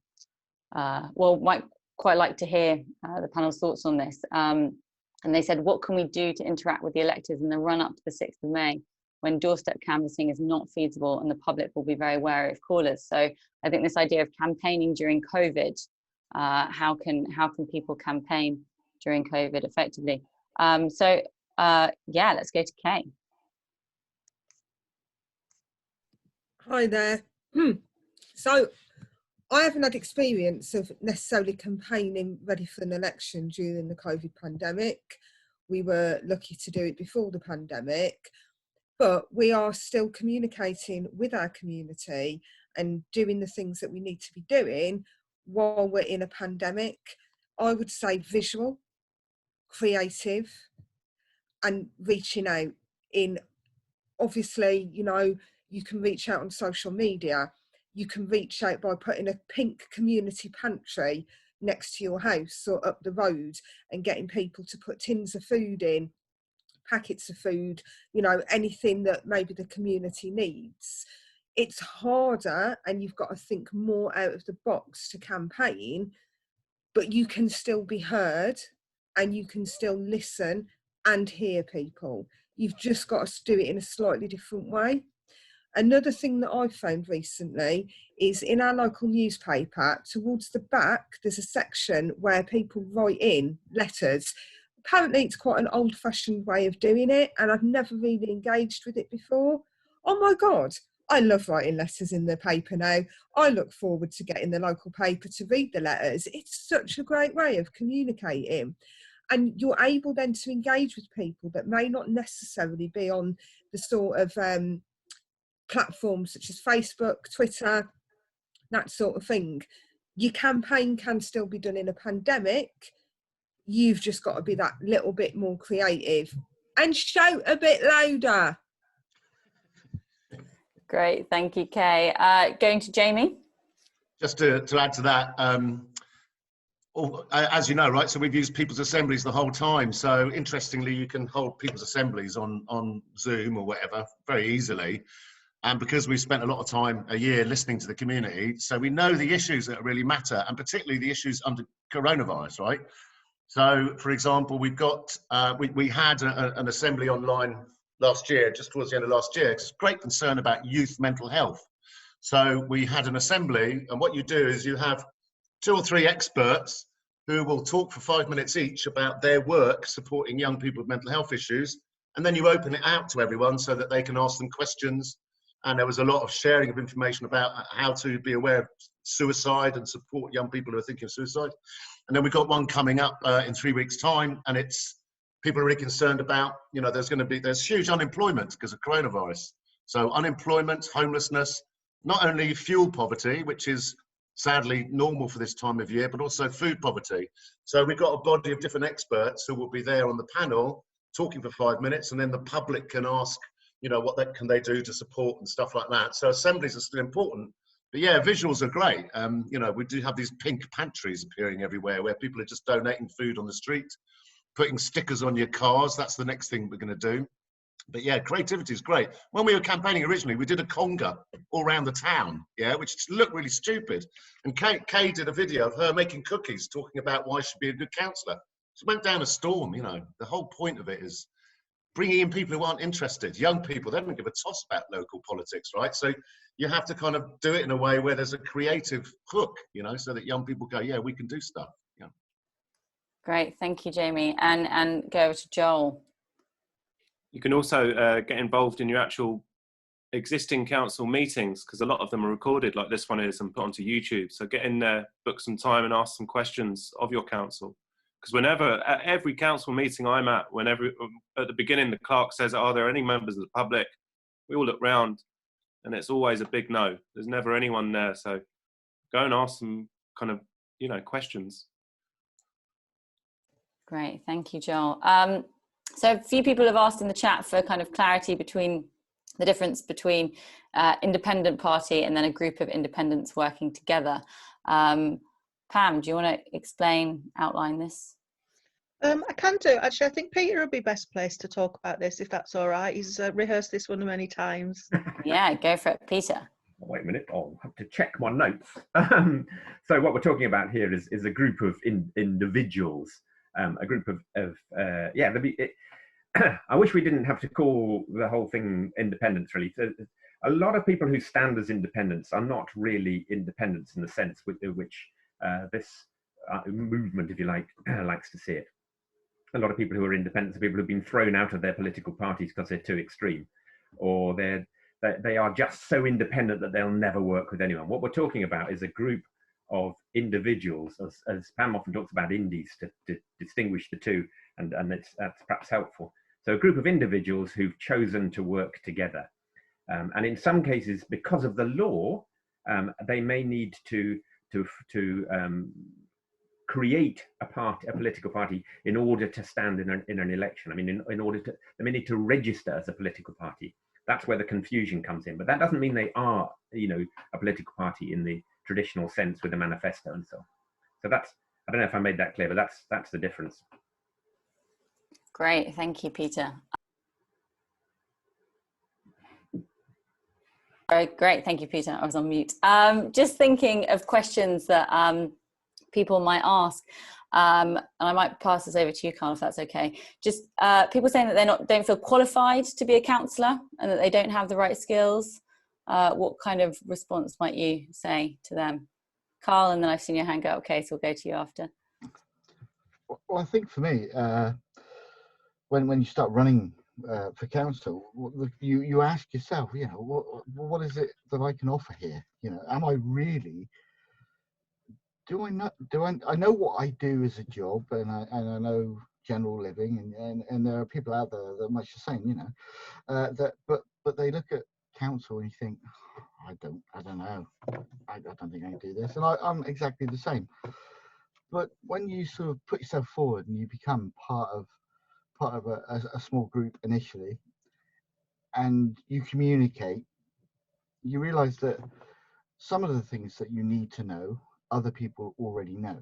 might quite like to hear the panel's thoughts on this. And they said, what can we do to interact with the electors in the run up to the 6th of May when doorstep canvassing is not feasible and the public will be very wary of callers? So I think this idea of campaigning during COVID, how can people campaign during COVID effectively? Yeah, let's go to Kay. Hi there. So I haven't had experience of necessarily campaigning ready for an election during the COVID pandemic. We were lucky to do it before the pandemic, but we are still communicating with our community and doing the things that we need to be doing while we're in a pandemic. I would say visual, creative, and reaching out in, obviously, you know, you can reach out on social media. You can reach out by putting a pink community pantry next to your house or up the road and getting people to put tins of food in, packets of food, you know, anything that maybe the community needs. It's harder and you've got to think more out of the box to campaign, but you can still be heard and you can still listen and hear people. You've just got to do it in a slightly different way. Another thing that I've found recently is in our local newspaper, towards the back, there's a section where people write in letters. Apparently it's quite an old-fashioned way of doing it, and I've never really engaged with it before. Oh my God, I love writing letters in the paper now. I look forward to getting the local paper to read the letters. It's such a great way of communicating. And you're able then to engage with people that may not necessarily be on the sort of platforms such as Facebook, Twitter, that sort of thing. Your campaign can still be done in a pandemic. You've just got to be that little bit more creative and shout a bit louder. Great, thank you, Kay. Going to Jamie. Just to add to that, as you know, right, so we've used people's assemblies the whole time. So interestingly, you can hold people's assemblies on Zoom or whatever very easily. And because we've spent a lot of time a year listening to the community, so we know the issues that really matter, and particularly the issues under coronavirus, right? So, for example, we've got, we had an assembly online last year, just towards the end of last year, because great concern about youth mental health. So we had an assembly, and what you do is you have 2 or 3 experts who will talk for 5 minutes each about their work supporting young people with mental health issues, and then you open it out to everyone so that they can ask them questions. And there was a lot of sharing of information about how to be aware of suicide and support young people who are thinking of suicide. And then we've got one coming up in 3 weeks' time, and it's people are really concerned about, you know, there's huge unemployment because of coronavirus. So unemployment, homelessness, not only fuel poverty, which is sadly normal for this time of year, but also food poverty. So we've got a body of different experts who will be there on the panel talking for 5 minutes, and then the public can ask, you know, what can they do to support and stuff like that. So assemblies are still important. But yeah, visuals are great. You know, we do have these pink pantries appearing everywhere where people are just donating food on the street, putting stickers on your cars. That's the next thing we're going to do. But yeah, creativity is great. When we were campaigning originally, we did a conga all around the town, yeah, which looked really stupid. And Kay did a video of her making cookies, talking about why she'd be a good councillor. She went down a storm, you know. The whole point of it is bringing in people who aren't interested, young people. They don't give a toss about local politics, right? So you have to kind of do it in a way where there's a creative hook, you know, so that young people go, yeah, we can do stuff. Yeah. Great, thank you, Jamie. And go over to Joel. You can also get involved in your actual existing council meetings, because a lot of them are recorded like this one is and put onto YouTube. So get in there, book some time and ask some questions of your council. Because at every council meeting I'm at, at the beginning the clerk says, are there any members of the public? We all look round and it's always a big no. There's never anyone there. So go and ask some kind of, you know, questions. Great, thank you, Joel. So a few people have asked in the chat for kind of clarity between the difference between independent party and then a group of independents working together. Pam, do you want to outline this? I can do. Actually, I think Peter would be best placed to talk about this, if that's all right. He's rehearsed this one many times. Yeah, go for it, Peter. Wait a minute, I'll have to check my notes. So what we're talking about here is a group of individuals, a group of I wish we didn't have to call the whole thing independence, really. So a lot of people who stand as independents are not really independents in the sense with which this movement, if you like, likes to see it. A lot of people who are independents are people who've been thrown out of their political parties because they're too extreme, or they are just so independent that they'll never work with anyone. What we're talking about is a group of individuals, as Pam often talks about indies to distinguish the two, and that's perhaps helpful. So a group of individuals who've chosen to work together. And in some cases, because of the law, they may need to create a political party in order to stand in an election. I mean, in order to, they may need to register as a political party. That's where the confusion comes in. But that doesn't mean they are, you know, a political party in the traditional sense with a manifesto and so on. So that's, I don't know if I made that clear, but that's the difference. Great, thank you, Peter. Great, thank you, Peter. I was on mute. Just thinking of questions that people might ask, and I might pass this over to you, Carl, if that's okay. Just people saying that they don't feel qualified to be a councillor and that they don't have the right skills. What kind of response might you say to them? Carl, and then I've seen your hand go up, okay, so we'll go to you after. Well, I think for me, when you start running for council, you ask yourself, you know, what is it that I can offer here? You know, am I really? I know what I do as a job, and I know general living, and there are people out there that are much the same, you know, but they look at council and you think, I don't know, I don't think I can do this, and I'm exactly the same. But when you sort of put yourself forward and you become part of a small group initially, and you communicate you realise that some of the things that you need to know, other people already know.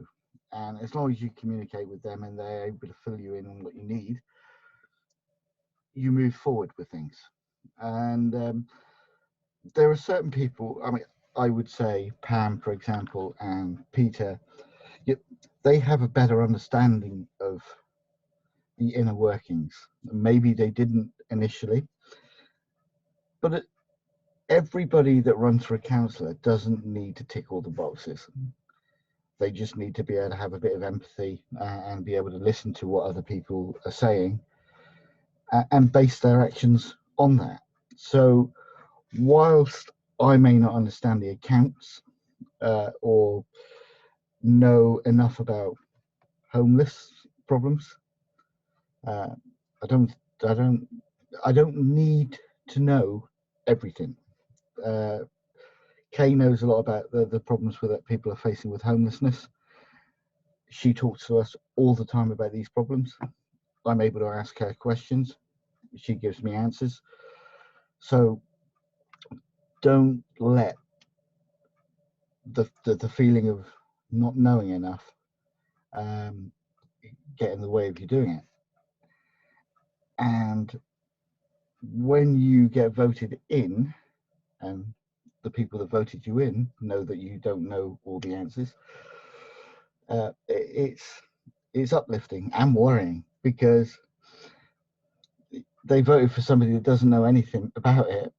And as long as you communicate with them and they're able to fill you in on what you need, you move forward with things. And there are certain people, I mean, I would say Pam, for example, and Peter, they have a better understanding of the inner workings. Maybe they didn't initially, but everybody that runs for a councillor doesn't need to tick all the boxes. They just need to be able to have a bit of empathy and be able to listen to what other people are saying and base their actions on that. So whilst I may not understand the accounts or know enough about homeless problems, I don't need to know everything. Kay knows a lot about the problems that people are facing with homelessness. She talks to us all the time about these problems. I'm able to ask her questions. She gives me answers. So don't let the feeling of not knowing enough get in the way of you doing it. And when you get voted in, and the people that voted you in know that you don't know all the answers, it's uplifting and worrying, because they voted for somebody that doesn't know anything about it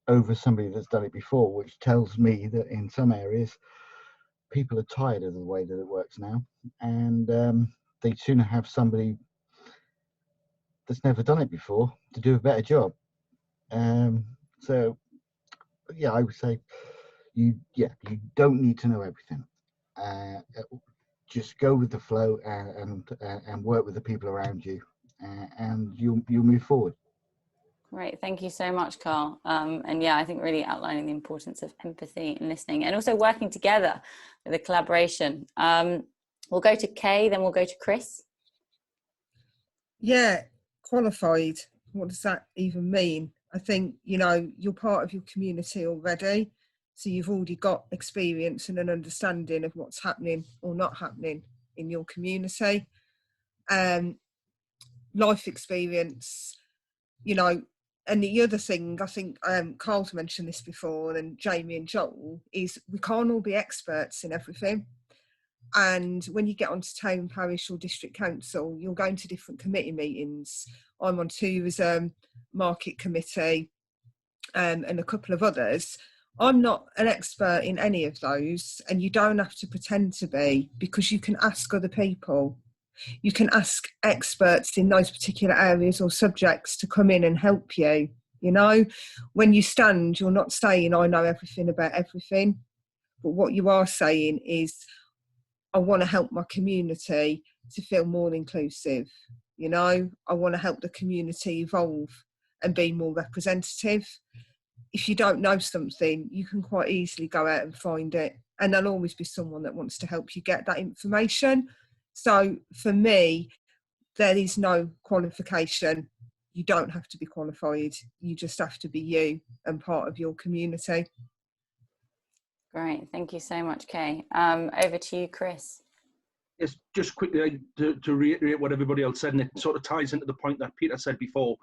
over somebody that's done it before, which tells me that in some areas people are tired of the way that it works now, and they'd sooner have somebody that's never done it before to do a better job. So yeah, I would say you don't need to know everything. Just go with the flow and work with the people around you, and you'll move forward. Great, thank you so much, Carl. And yeah, I think really outlining the importance of empathy and listening, and also working together with a collaboration. We'll go to Kay, then we'll go to Chris. Yeah, qualified. What does that even mean? I think, you're part of your community already, so you've already got experience and an understanding of what's happening or not happening in your community. Life experience, and the other thing, I think Carl's mentioned this before, and Jamie and Joel, is we can't all be experts in everything. And when you get onto town, parish or district council, you're going to different committee meetings. I'm on two as market committee and a couple of others. I'm not an expert in any of those, and you don't have to pretend to be, because you can ask other people. You can ask experts in those particular areas or subjects to come in and help you. When you stand, you're not saying, I know everything about everything. But what you are saying is, I want to help my community to feel more inclusive. I want to help the community evolve and be more representative. If you don't know something, you can quite easily go out and find it. And there'll always be someone that wants to help you get that information. So for me, there is no qualification. You don't have to be qualified. You just have to be you and part of your community. Great, thank you so much, Kay. Over to you, Chris. Yes, just quickly to reiterate what everybody else said, and it sort of ties into the point that Peter said before.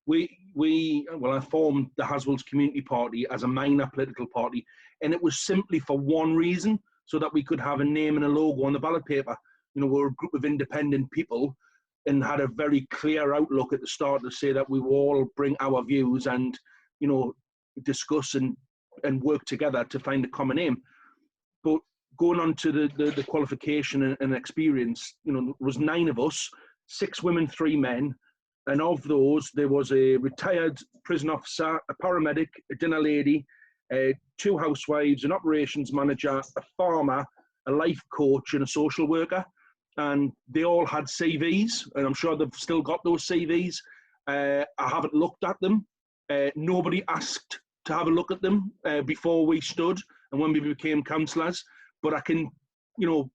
I formed the Haswells Community Party as a minor political party, and it was simply for one reason, so that we could have a name and a logo on the ballot paper. We're a group of independent people and had a very clear outlook at the start to say that we will all bring our views and, discuss and work together to find a common aim. But going on to the qualification and experience, there was 9 of us, 6 women, 3 men. And of those, there was a retired prison officer, a paramedic, a dinner lady, 2 housewives, an operations manager, a farmer, a life coach, and a social worker. And they all had CVs, and I'm sure they've still got those CVs. I haven't looked at them. Nobody asked to have a look at them before we stood and when we became councillors. But I can, the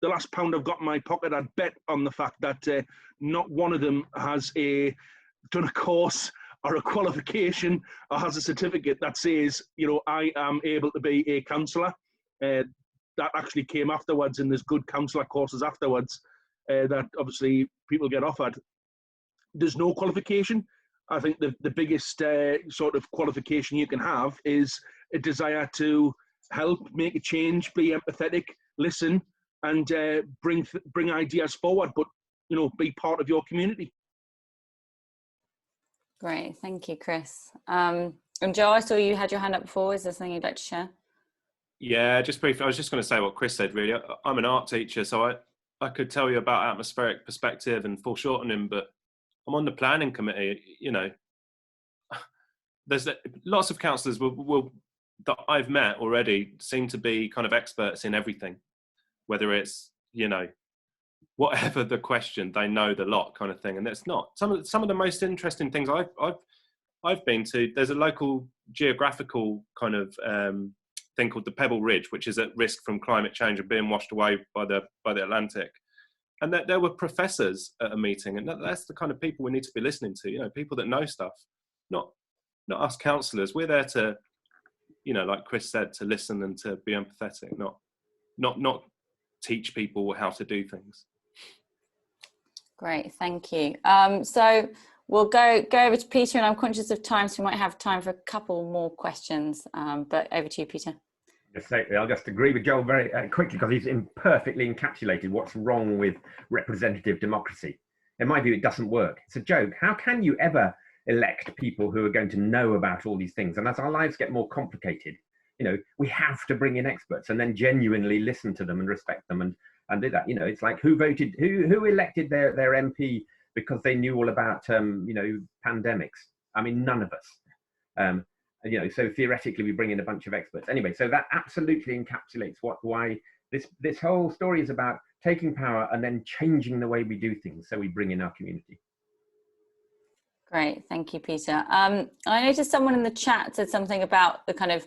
last pound I've got in my pocket, I'd bet on the fact that not one of them has done a course or a qualification or has a certificate that says, you know, I am able to be a counsellor. That actually came afterwards, and there's good counsellor courses afterwards that obviously people get offered. There's no qualification. I think the biggest sort of qualification you can have is a desire to help, make a change, be empathetic, listen, and bring ideas forward, but, you know, be part of your community. Great, thank you, Chris. And Joe, I saw you had your hand up before. Is there something you'd like to share? Yeah, just briefly, I was just going to say what Chris said, really. I'm an art teacher, so I could tell you about atmospheric perspective and foreshortening, but I'm on the planning committee. You know, there's lots of councillors that I've met already seem to be kind of experts in everything, whether it's, you know, whatever the question, they know the lot kind of thing. And that's not some of the most interesting things I've been to. There's a local geographical kind of thing called the Pebble Ridge, which is at risk from climate change and being washed away by the Atlantic. And that there were professors at a meeting, and that's the kind of people we need to be listening to. You know, people that know stuff, not us councillors. We're there to, you know, like Chris said, to listen and to be empathetic, not teach people how to do things. Great, thank you. So we'll go over to Peter, and I'm conscious of time, so we might have time for a couple more questions. But over to you, Peter. I'll just agree with Joel very quickly, because he's perfectly encapsulated what's wrong with representative democracy. In my view, it doesn't work. It's a joke. How can you ever elect people who are going to know about all these things? And as our lives get more complicated, you know, we have to bring in experts and then genuinely listen to them and respect them and do that. You know, it's like who elected their MP because they knew all about you know, pandemics. I mean, none of us. You know, so theoretically we bring in a bunch of experts. Anyway, so that absolutely encapsulates why this whole story is about taking power and then changing the way we do things, so we bring in our community. Great, thank you, Peter. I noticed someone in the chat said something about the kind of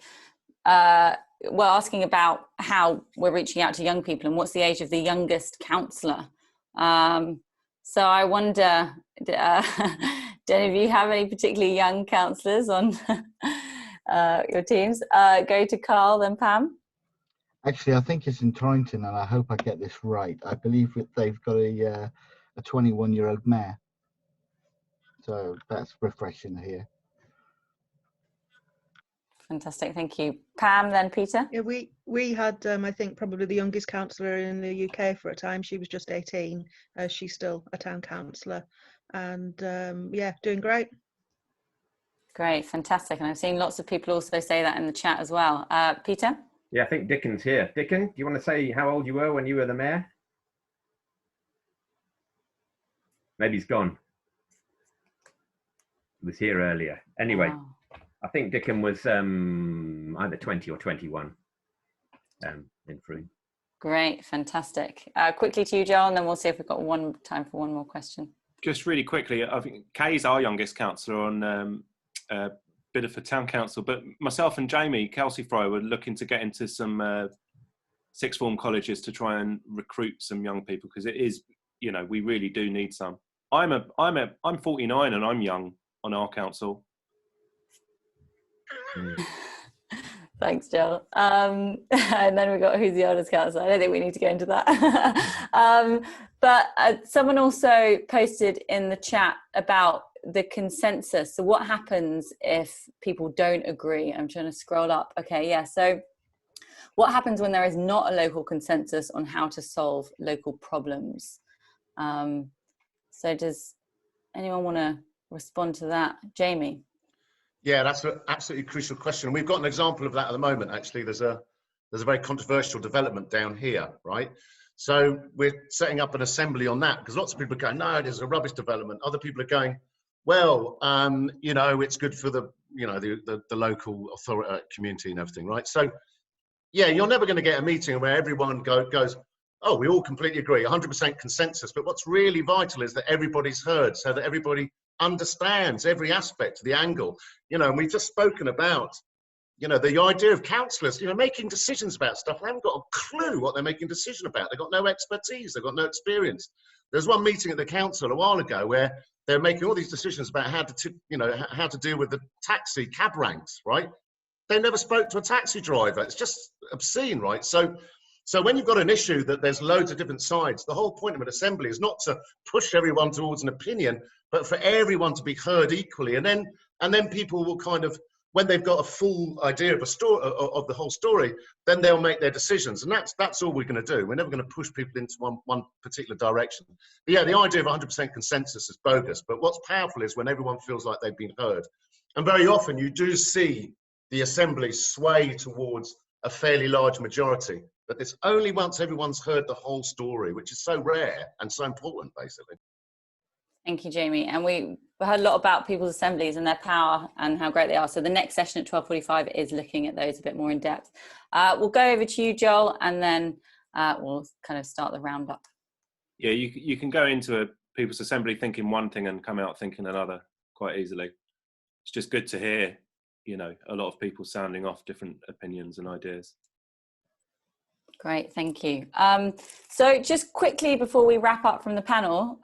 asking about how we're reaching out to young people and what's the age of the youngest councillor. So I wonder, do any of you have any particularly young councillors on your teams? Go to Carl, then Pam. Actually, I think it's in Torrington, and I hope I get this right. I believe that they've got a 21-year-old mayor. So that's refreshing to hear. Fantastic, thank you. Pam, then Peter. Yeah, we had I think probably the youngest councillor in the UK for a time. She was just 18. She's still a town councillor, and yeah, doing great. Great, fantastic. And I've seen lots of people also say that in the chat as well. Peter? Yeah, I think Dickon's here. Dickon, do you want to say how old you were when you were the mayor? Maybe he's gone. He was here earlier. Anyway. Wow. I think Dickon was either 20 or 21 in Frome. Great, fantastic. Quickly to you, Joel, and then we'll see if we've got time for one more question. Just really quickly, I think Kay's our youngest councillor on Bideford Town Council, but myself and Jamie Kelsey-Fry were looking to get into some sixth form colleges to try and recruit some young people, because it is, you know, we really do need some. I'm 49 and I'm young on our council. Thanks, Joel. And then we've got who's the oldest councillor. I don't think we need to go into that. But someone also posted in the chat about the consensus. So what happens if people don't agree? I'm trying to scroll up. Okay, yeah. So what happens when there is not a local consensus on how to solve local problems? So does anyone want to respond to that? Jamie? Yeah, that's an absolutely crucial question. We've got an example of that at the moment, actually. There's a very controversial development down here, right? So we're setting up an assembly on that, because lots of people are going, no, there's a rubbish development. Other people are going, well, you know, it's good for the, you know, the local authority, community and everything, right? So, yeah, you're never going to get a meeting where everyone goes, oh, we all completely agree, 100% consensus. But what's really vital is that everybody's heard, so that everybody understands every aspect, the angle, you know. And we've just spoken about, you know, the idea of councillors, you know, making decisions about stuff. They haven't got a clue what they're making a decision about. They've got no expertise. They've got no experience. There was one meeting at the council a while ago where they're making all these decisions about how to deal with the taxi cab ranks, right? They never spoke to a taxi driver. It's just obscene, right? So when you've got an issue that there's loads of different sides, the whole point of an assembly is not to push everyone towards an opinion, but for everyone to be heard equally. And then people will kind of, when they've got a full idea of a story, of the whole story, then they'll make their decisions. And that's all we're going to do. We're never going to push people into one particular direction. But yeah, the idea of 100% consensus is bogus. But what's powerful is when everyone feels like they've been heard. And very often you do see the assembly sway towards a fairly large majority. But it's only once everyone's heard the whole story, which is so rare and so important, basically. Thank you, Jamie. And we heard a lot about people's assemblies and their power and how great they are. So the next session at 12:45 is looking at those a bit more in depth. We'll go over to you, Joel, and then we'll kind of start the roundup. Yeah, you can go into a people's assembly thinking one thing and come out thinking another quite easily. It's just good to hear, you know, a lot of people sounding off different opinions and ideas. Great, thank you. So just quickly before we wrap up from the panel,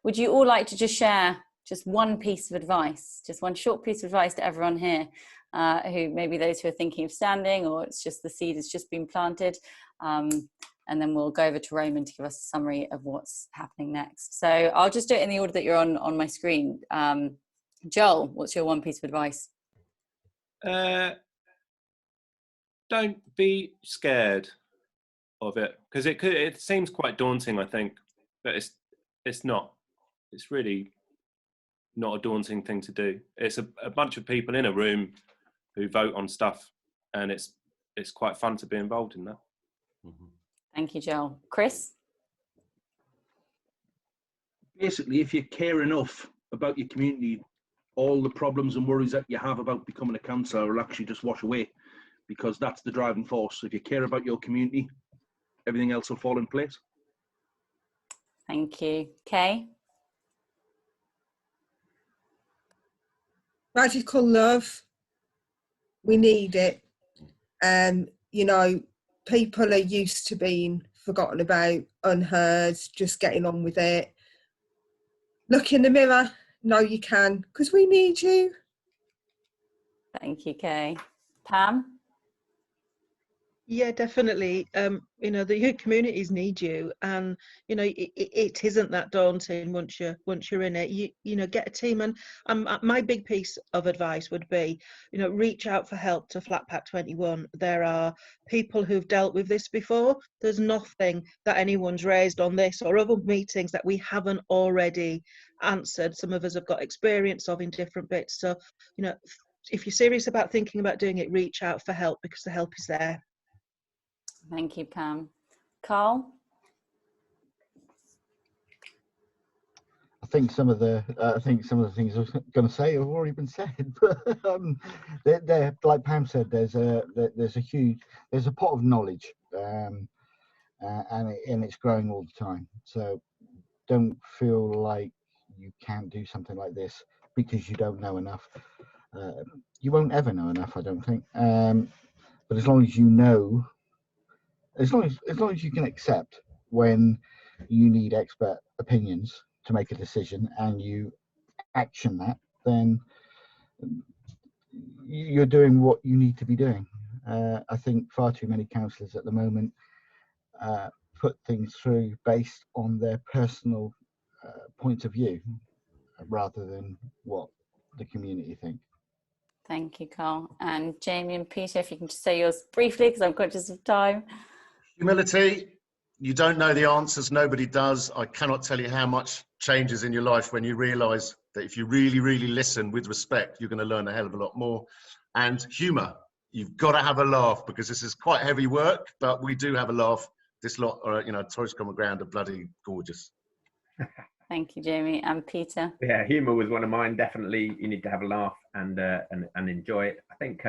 would you all like to just share just one piece of advice, just one short piece of advice to everyone here, who maybe those who are thinking of standing, or it's just the seed has just been planted, and then we'll go over to Roman to give us a summary of what's happening next. So I'll just do it in the order that you're on my screen. Joel, what's your one piece of advice? Don't be scared of it, because it seems quite daunting, I think, but it's not. It's really not a daunting thing to do. It's a bunch of people in a room who vote on stuff, and it's quite fun to be involved in that. Thank you, Joel. Chris? Basically, if you care enough about your community, all the problems and worries that you have about becoming a councillor will actually just wash away, because that's the driving force. If you care about your community, everything else will fall in place. Thank you. Kay? Radical love. We need it. You know, people are used to being forgotten about, unheard, just getting on with it. Look in the mirror. Know you can, because we need you. Thank you, Kay. Pam? Yeah, definitely. You know, the communities need you, and you know it isn't that daunting once you're in it. You know, get a team, and my big piece of advice would be, you know, reach out for help to Flatpack 21. There are people who've dealt with this before. There's nothing that anyone's raised on this or other meetings that we haven't already answered. Some of us have got experience of in different bits. So, you know, if you're serious about thinking about doing it, reach out for help, because the help is there. Thank you, Pam. Carl? I think some of the things I was going to say have already been said, but they're, like Pam said, there's a pot of knowledge, and it's growing all the time. So don't feel like you can't do something like this because you don't know enough. You won't ever know enough, I don't think. But as long as you know, as long as you can accept when you need expert opinions to make a decision and you action that, then you're doing what you need to be doing. I think far too many councillors at the moment put things through based on their personal points of view rather than what the community think. Thank you, Carl. And Jamie and Peter, if you can just say yours briefly, because I'm conscious of time. Humility. You don't know the answers, nobody does. I cannot tell you how much changes in your life when you realise that if you really, really listen with respect, you're going to learn a hell of a lot more. And humour. You've got to have a laugh, because this is quite heavy work, but we do have a laugh. This lot, you know, Torres Common Ground are bloody gorgeous. Thank you, Jamie. And Peter? Yeah, humour was one of mine. Definitely, you need to have a laugh and enjoy it. I think,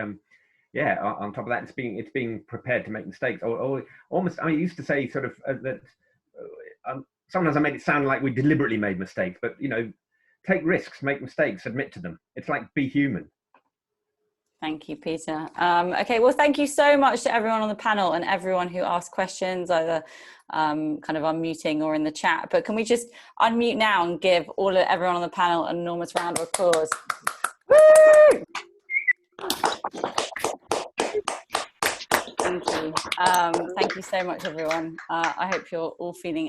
yeah. On top of that, it's being prepared to make mistakes. Or almost, I used to say sort of that. Sometimes I made it sound like we deliberately made mistakes, but you know, take risks, make mistakes, admit to them. It's like be human. Thank you, Peter. Okay, well, thank you so much to everyone on the panel and everyone who asked questions, either kind of unmuting or in the chat. But can we just unmute now and give everyone on the panel an enormous round of applause? Woo! Thank you. Thank you so much, everyone. I hope you're all feeling